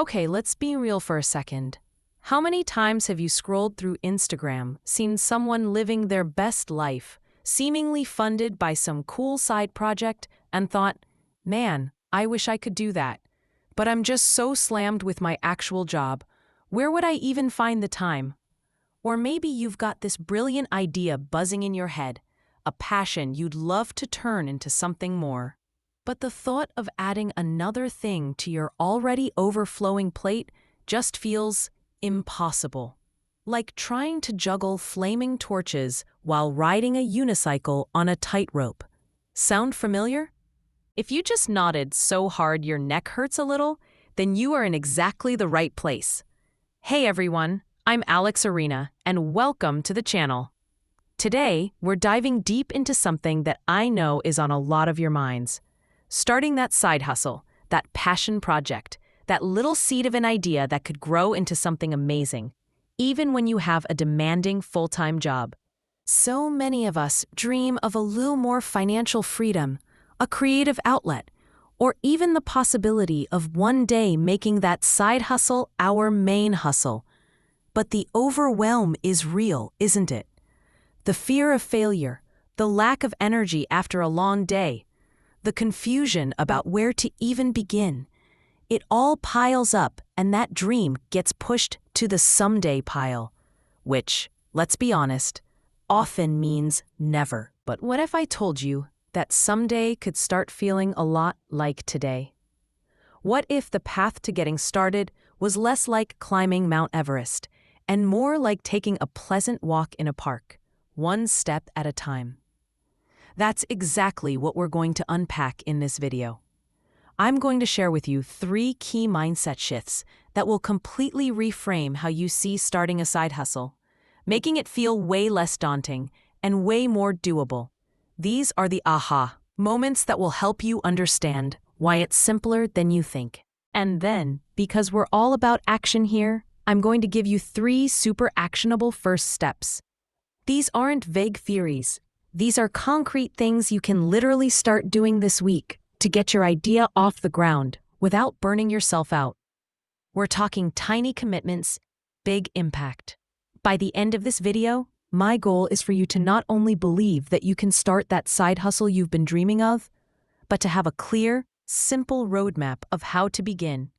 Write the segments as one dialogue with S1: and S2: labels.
S1: Okay, let's be real for a second. How many times have you scrolled through Instagram, seen someone living their best life, seemingly funded by some cool side project, and thought, man, I wish I could do that. But I'm just so slammed with my actual job. Where would I even find the time? Or maybe you've got this brilliant idea buzzing in your head, a passion you'd love to turn into something more. But the thought of adding another thing to your already overflowing plate just feels impossible. Like trying to juggle flaming torches while riding a unicycle on a tightrope. Sound familiar? If you just nodded so hard your neck hurts a little, then you are in exactly the right place. Hey everyone, I'm Alex Arena, and welcome to the channel. Today, we're diving deep into something that I know is on a lot of your minds. Starting that side hustle, that passion project, that little seed of an idea that could grow into something amazing, even when you have a demanding full-time job. So many of us dream of a little more financial freedom, a creative outlet, or even the possibility of one day making that side hustle our main hustle. But the overwhelm is real, isn't it? The fear of failure, the lack of energy after a long day, the confusion about where to even begin. It all piles up, and that dream gets pushed to the someday pile, which, let's be honest, often means never. But what if I told you that someday could start feeling a lot like today? What if the path to getting started was less like climbing Mount Everest and more like taking a pleasant walk in a park, one step at a time? That's exactly what we're going to unpack in this video. I'm going to share with you 3 key mindset shifts that will completely reframe how you see starting a side hustle, making it feel way less daunting and way more doable. These are the aha moments that will help you understand why it's simpler than you think. And then, because we're all about action here, I'm going to give you 3 super actionable first steps. These aren't vague theories. These are concrete things you can literally start doing this week to get your idea off the ground without burning yourself out. We're talking tiny commitments, big impact. By the end of this video, my goal is for you to not only believe that you can start that side hustle you've been dreaming of, but to have a clear, simple roadmap of how to begin.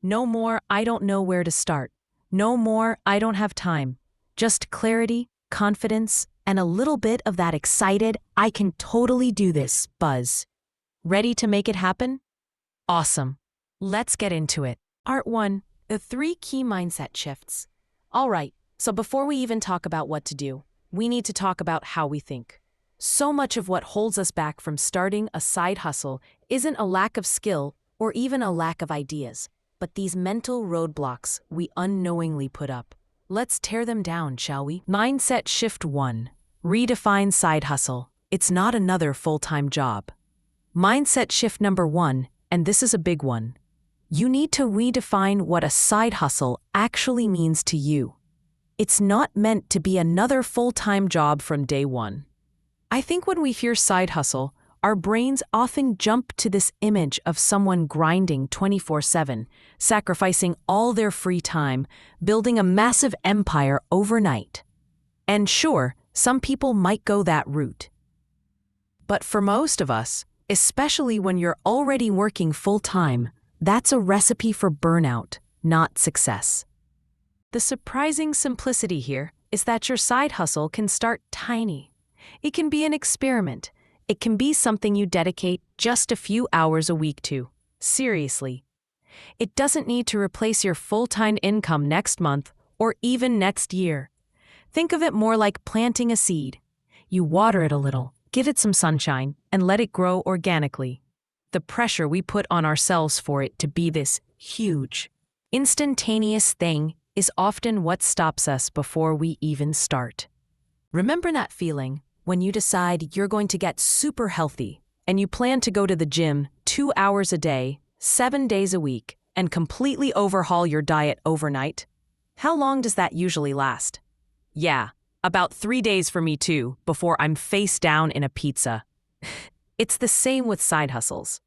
S1: No more, I don't know where to start. No more, I don't have time. Just clarity, confidence, and a little bit of that excited, I can totally do this buzz. Ready to make it happen? Awesome. Let's get into it. Art 1, the 3 key mindset shifts. All right, so before we even talk about what to do, we need to talk about how we think. So much of what holds us back from starting a side hustle isn't a lack of skill or even a lack of ideas, but these mental roadblocks we unknowingly put up. Let's tear them down, shall we? Mindset shift 1. Redefine side hustle. It's not another full-time job. Mindset shift number 1, and this is a big one. You need to redefine what a side hustle actually means to you. It's not meant to be another full-time job from day one. I think when we hear side hustle, our brains often jump to this image of someone grinding 24/7, sacrificing all their free time, building a massive empire overnight. And sure, some people might go that route. But for most of us, especially when you're already working full-time, that's a recipe for burnout, not success. The surprising simplicity here is that your side hustle can start tiny. It can be an experiment. It can be something you dedicate just a few hours a week to. Seriously. It doesn't need to replace your full-time income next month or even next year. Think of it more like planting a seed. You water it a little, give it some sunshine, and let it grow organically. The pressure we put on ourselves for it to be this huge, instantaneous thing is often what stops us before we even start. Remember that feeling when you decide you're going to get super healthy and you plan to go to the gym 2 hours a day, 7 days a week, and completely overhaul your diet overnight? How long does that usually last? Yeah, about 3 days for me too, before I'm face down in a pizza. It's the same with side hustles.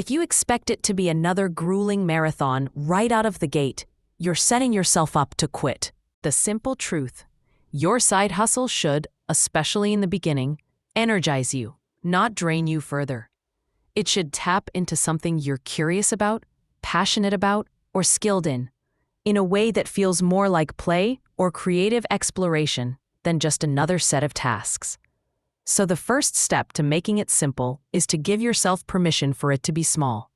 S1: If you expect it to be another grueling marathon right out of the gate, you're setting yourself up to quit. The simple truth: your side hustle should, especially in the beginning, energize you, not drain you further. It should tap into something you're curious about, passionate about, or skilled in a way that feels more like play or creative exploration than just another set of tasks. So the first step to making it simple is to give yourself permission for it to be small,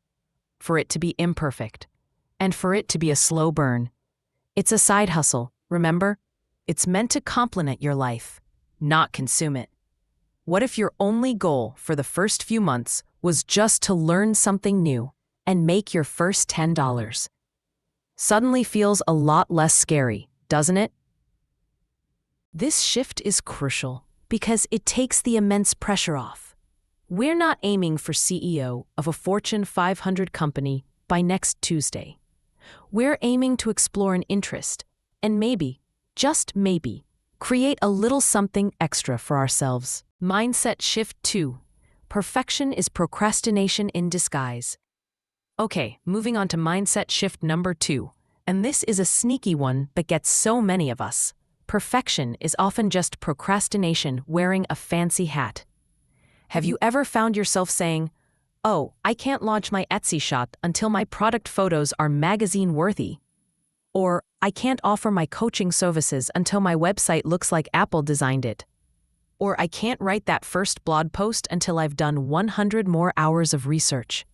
S1: for it to be imperfect, and for it to be a slow burn. It's a side hustle, remember? It's meant to complement your life, not consume it. What if your only goal for the first few months was just to learn something new and make your first $10? Suddenly feels a lot less scary, doesn't it? This shift is crucial because it takes the immense pressure off. We're not aiming for CEO of a Fortune 500 company by next Tuesday. We're aiming to explore an interest and maybe, just maybe, create a little something extra for ourselves. Mindset shift 2. Perfection is procrastination in disguise. Okay, moving on to mindset shift number 2. And this is a sneaky one but gets so many of us. Perfection is often just procrastination wearing a fancy hat. Have you ever found yourself saying, "Oh, I can't launch my Etsy shop until my product photos are magazine-worthy"? Or, "I can't offer my coaching services until my website looks like Apple designed it"? Or, "I can't write that first blog post until I've done 100 more hours of research"?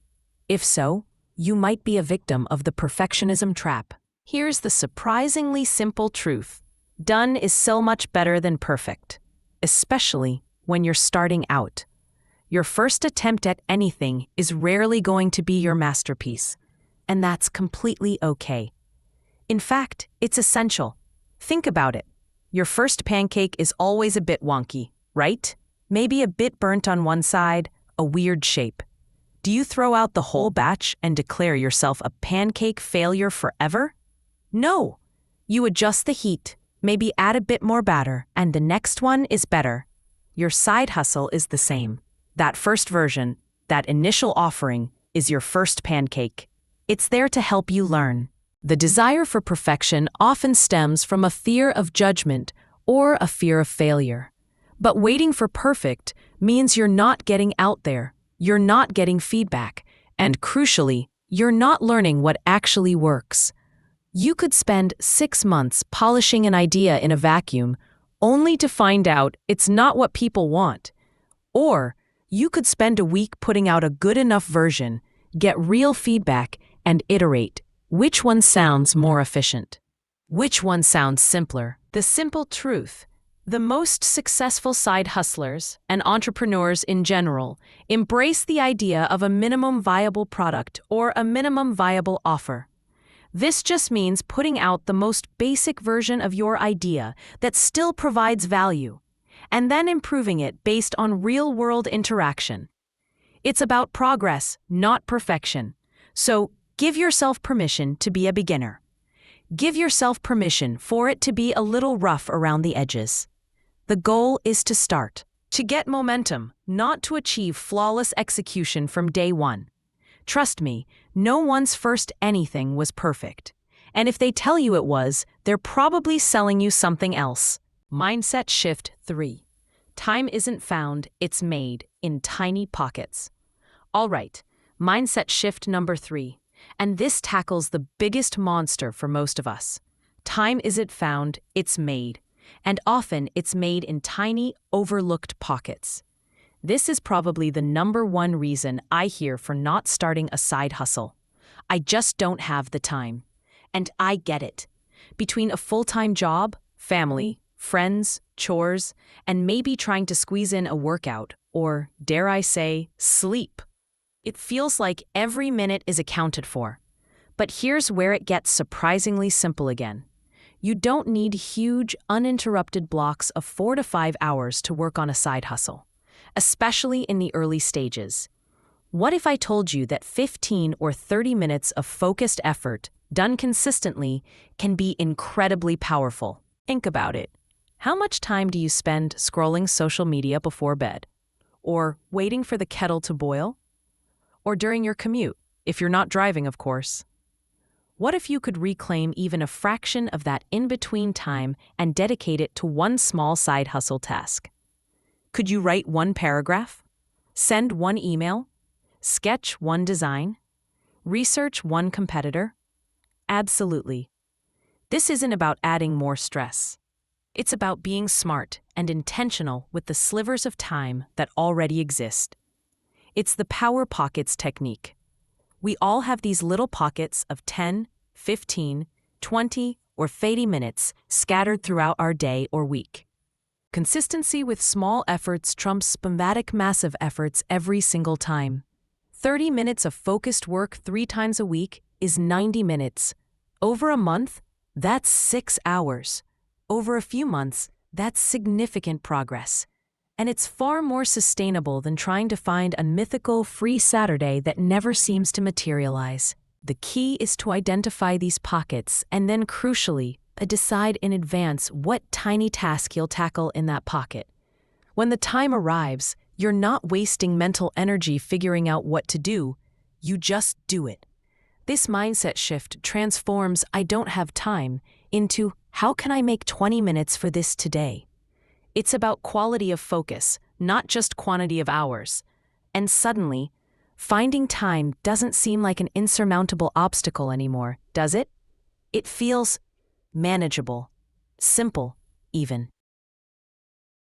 S1: If so, you might be a victim of the perfectionism trap. Here's the surprisingly simple truth: done is so much better than perfect, especially when you're starting out. Your first attempt at anything is rarely going to be your masterpiece, and that's completely okay. In fact, it's essential. Think about it. Your first pancake is always a bit wonky, right? Maybe a bit burnt on one side, a weird shape. Do you throw out the whole batch and declare yourself a pancake failure forever? No. You adjust the heat, maybe add a bit more batter, and the next one is better. Your side hustle is the same. That first version, that initial offering, is your first pancake. It's there to help you learn. The desire for perfection often stems from a fear of judgment or a fear of failure. But waiting for perfect means you're not getting out there, you're not getting feedback, and crucially, you're not learning what actually works. You could spend 6 months polishing an idea in a vacuum, only to find out it's not what people want. Or you could spend a week putting out a good enough version, get real feedback, and iterate. Which one sounds more efficient? Which one sounds simpler? The simple truth: the most successful side hustlers, and entrepreneurs in general, embrace the idea of a minimum viable product or a minimum viable offer. This just means putting out the most basic version of your idea that still provides value, and then improving it based on real-world interaction. It's about progress, not perfection. So give yourself permission to be a beginner. Give yourself permission for it to be a little rough around the edges. The goal is to start, to get momentum, not to achieve flawless execution from day one. Trust me, no one's first anything was perfect. And if they tell you it was, they're probably selling you something else. Mindset shift 3. Time isn't found, it's made in tiny pockets. All right, mindset shift number 3. And this tackles the biggest monster for most of us. Time isn't found, it's made. And often it's made in tiny, overlooked pockets. This is probably the number one reason I hear for not starting a side hustle. I just don't have the time. And I get it. Between a full-time job, family, friends, chores, and maybe trying to squeeze in a workout, or, dare I say, sleep, it feels like every minute is accounted for. But here's where it gets surprisingly simple again. You don't need huge, uninterrupted blocks of 4 to 5 hours to work on a side hustle, especially in the early stages. What if I told you that 15 or 30 minutes of focused effort, done consistently, can be incredibly powerful? Think about it. How much time do you spend scrolling social media before bed? Or waiting for the kettle to boil? or during your commute, if you're not driving, of course. What if you could reclaim even a fraction of that in-between time and dedicate it to one small side hustle task? Could you write one paragraph? Send one email? Sketch one design? Research one competitor? Absolutely. This isn't about adding more stress. It's about being smart and intentional with the slivers of time that already exist. It's the power pockets technique. We all have these little pockets of 10, 15, 20, or 30 minutes scattered throughout our day or week. Consistency with small efforts trumps sporadic massive efforts every single time. 30 minutes of focused work 3 times a week is 90 minutes. Over a month, that's 6 hours. Over a few months, that's significant progress. And it's far more sustainable than trying to find a mythical free Saturday that never seems to materialize. The key is to identify these pockets and then, crucially, decide in advance what tiny task you'll tackle in that pocket. When the time arrives, you're not wasting mental energy figuring out what to do, you just do it. This mindset shift transforms "I don't have time" into "How can I make 20 minutes for this today?" It's about quality of focus, not just quantity of hours. And suddenly, finding time doesn't seem like an insurmountable obstacle anymore, does it? It feels manageable, simple, even.